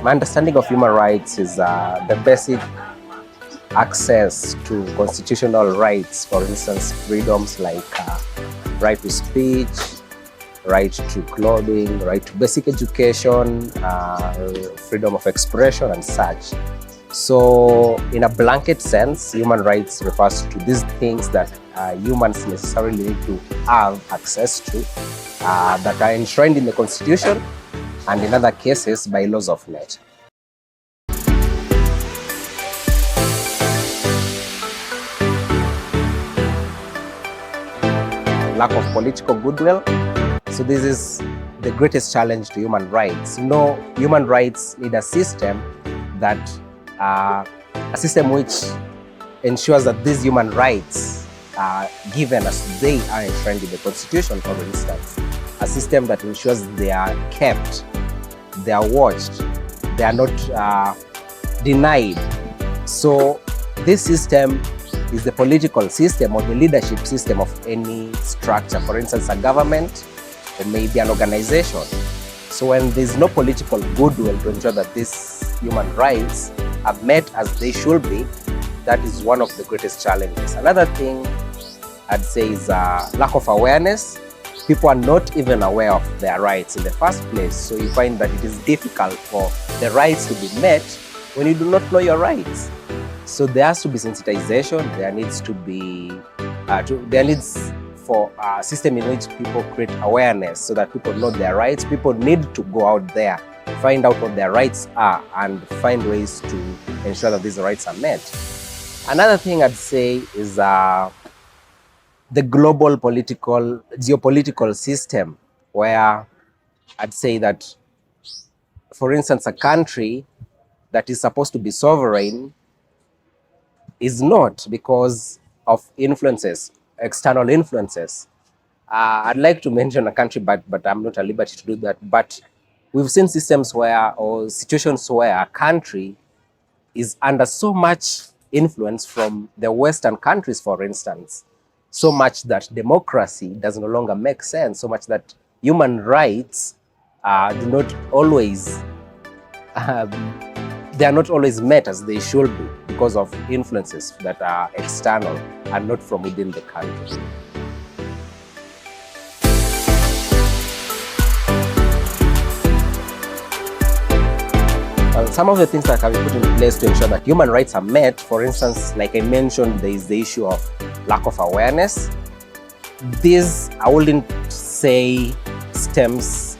My understanding of human rights is the basic access to constitutional rights, for instance, freedoms like right to speech, right to clothing, right to basic education, freedom of expression and such. So in a blanket sense, human rights refers to these things that humans necessarily need to have access to that are enshrined in the Constitution and in other cases by laws of nature. Lack of political goodwill. So this is the greatest challenge to human rights. Human rights need a system which ensures that these human rights are given as they are enshrined in the Constitution, for instance. A system that ensures they are kept, they are watched, they are not denied. So this system is the political system or the leadership system of any structure, for instance, a government or maybe an organization. So when there's no political goodwill to ensure that these human rights are met as they should be, that is one of the greatest challenges. Another thing I'd say is lack of awareness. People are not even aware of their rights in the first place. So you find that it is difficult for the rights to be met when you do not know your rights. So there has to be sensitization. There needs to be for a system in which people create awareness so that people know their rights. People need to go out there, find out what their rights are, and find ways to ensure that these rights are met. Another thing I'd say is the global geopolitical system, where I'd say that, for instance, a country that is supposed to be sovereign is not because of influences, external influences. I'd like to mention a country, but I'm not at liberty to do that. But we've seen systems or situations where a country is under so much influence from the Western countries, for instance, so much that democracy does no longer make sense, so much that human rights do not always, they are not always met as they should be because of influences that are external and not from within the country. Some of the things that can be put in place to ensure that human rights are met, for instance, like I mentioned, there is the issue of lack of awareness. This, I wouldn't say, stems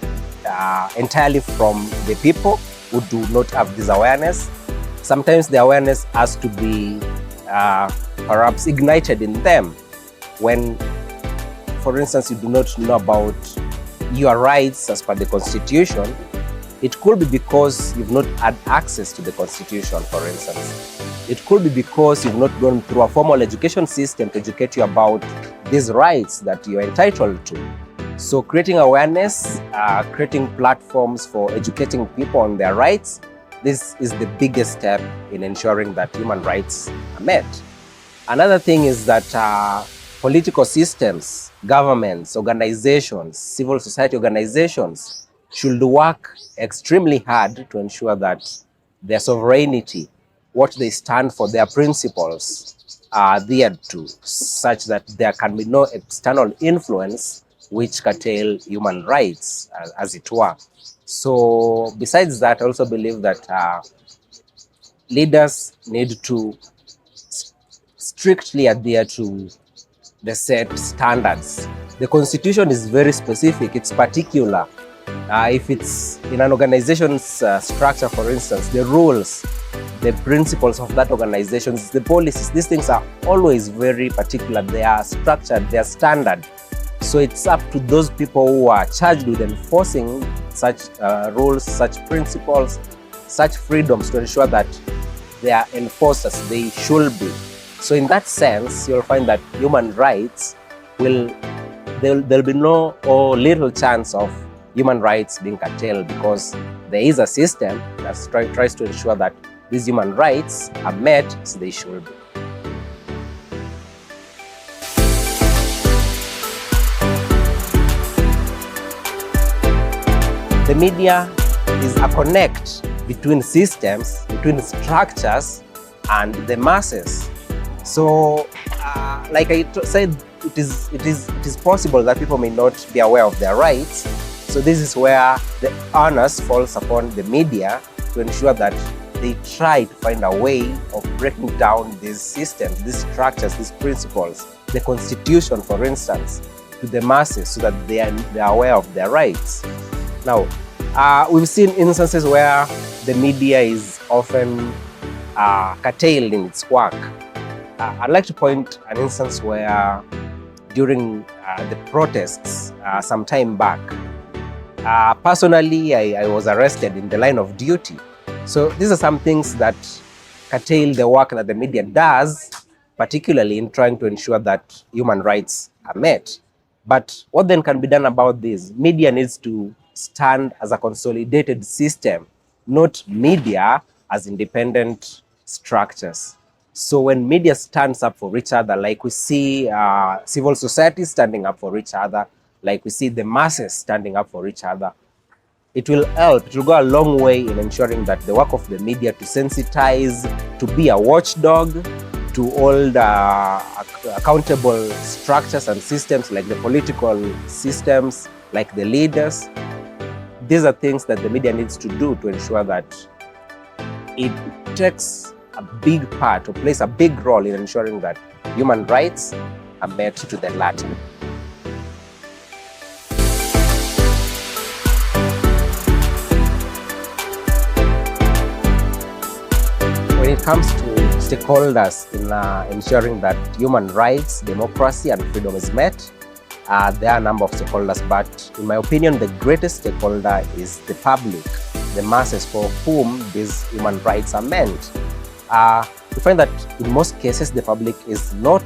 entirely from the people who do not have this awareness. Sometimes the awareness has to be perhaps ignited in them when, for instance, you do not know about your rights as per the Constitution. It could be because you've not had access to the Constitution, for instance. It could be because you've not gone through a formal education system to educate you about these rights that you're entitled to. So creating awareness, creating platforms for educating people on their rights, this is the biggest step in ensuring that human rights are met. Another thing is that political systems, governments, organizations, civil society organizations should work extremely hard to ensure that their sovereignty, what they stand for, their principles are adhered to, such that there can be no external influence which curtail human rights, as it were. So besides that, I also believe that leaders need to strictly adhere to the set standards. The Constitution is very specific, it's particular. If it's in an organization's structure, for instance, the rules, the principles of that organization, the policies, these things are always very particular. They are structured, they are standard. So it's up to those people who are charged with enforcing such rules, such principles, such freedoms to ensure that they are enforced as they should be. So in that sense, you'll find that human rights there'll be no or little chance of human rights being curtailed, because there is a system that tries to ensure that these human rights are met as they should be. The media is a connect between systems, between structures, and the masses. So, like I said, it is possible that people may not be aware of their rights. So this is where the onus falls upon the media to ensure that they try to find a way of breaking down these systems, these structures, these principles, the Constitution, for instance, to the masses so that they are aware of their rights. Now, we've seen instances where the media is often curtailed in its work. I'd like to point an instance where during the protests some time back, personally, I was arrested in the line of duty. So these are some things that curtail the work that the media does, particularly in trying to ensure that human rights are met. But what then can be done about this? Media needs to stand as a consolidated system, not media as independent structures. So when media stands up for each other, like we see civil society standing up for each other, like we see the masses standing up for each other, it will help, it will go a long way in ensuring that the work of the media to sensitize, to be a watchdog, to hold accountable structures and systems like the political systems, like the leaders. These are things that the media needs to do to ensure that it takes a big part or plays a big role in ensuring that human rights are met to the latter. When it comes to stakeholders in ensuring that human rights, democracy, and freedom is met, there are a number of stakeholders, but in my opinion, the greatest stakeholder is the public, the masses for whom these human rights are meant. We find that in most cases, the public is not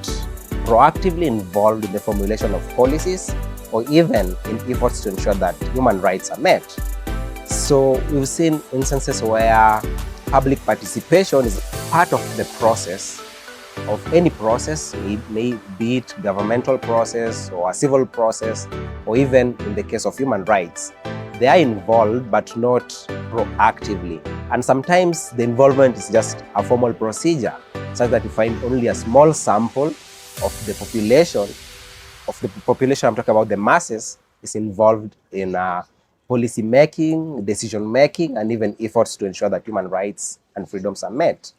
proactively involved in the formulation of policies or even in efforts to ensure that human rights are met. So we've seen instances where public participation is part of the process of any process, may be it governmental process or a civil process, or even in the case of human rights. They are involved but not proactively. And sometimes the involvement is just a formal procedure, such that you find only a small sample of the population, I'm talking about the masses, is involved in policy making, decision making, and even efforts to ensure that human rights and freedoms are met.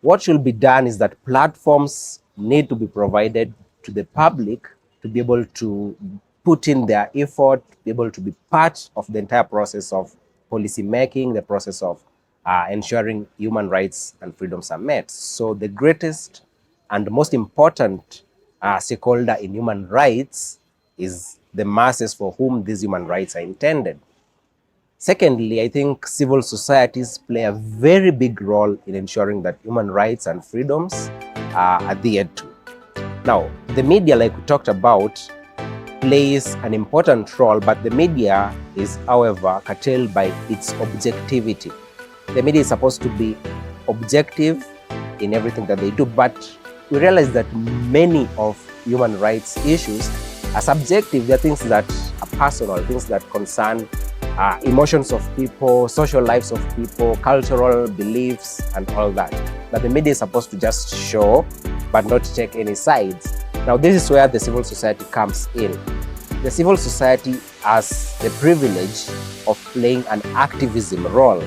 What should be done is that platforms need to be provided to the public to be able to put in their effort, be able to be part of the entire process of policy making, the process of ensuring human rights and freedoms are met. So the greatest and most important stakeholder in human rights is the masses for whom these human rights are intended. Secondly, I think civil societies play a very big role in ensuring that human rights and freedoms are adhered to. Now, the media, like we talked about, plays an important role, but the media is, however, curtailed by its objectivity. The media is supposed to be objective in everything that they do, but we realize that many of human rights issues are subjective. They're things that are personal, things that concern emotions of people, social lives of people, cultural beliefs, and all that. But the media is supposed to just show, but not take any sides. Now, this is where the civil society comes in. The civil society has the privilege of playing an activism role.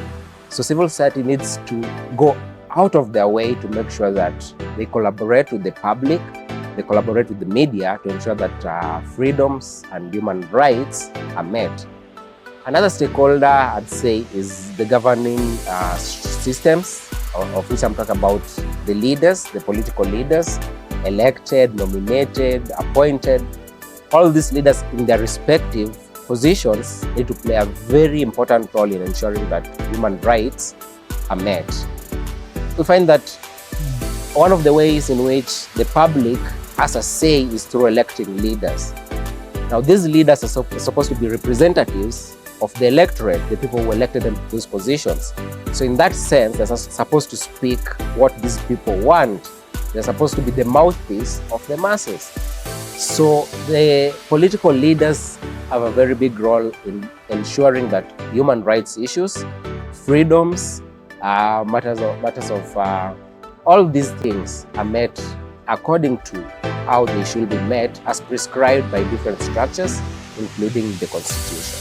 So civil society needs to go out of their way to make sure that they collaborate with the public, they collaborate with the media to ensure that freedoms and human rights are met. Another stakeholder, I'd say, is the governing systems, of which I'm talking about the leaders, the political leaders, elected, nominated, appointed. All these leaders in their respective positions need to play a very important role in ensuring that human rights are met. We find that one of the ways in which the public has a say is through electing leaders. Now, these leaders are supposed to be representatives of the electorate, the people who elected them to those positions. So in that sense, they're supposed to speak what these people want. They're supposed to be the mouthpiece of the masses. So the political leaders have a very big role in ensuring that human rights issues, freedoms, matters of all these things are met according to how they should be met as prescribed by different structures, including the Constitution.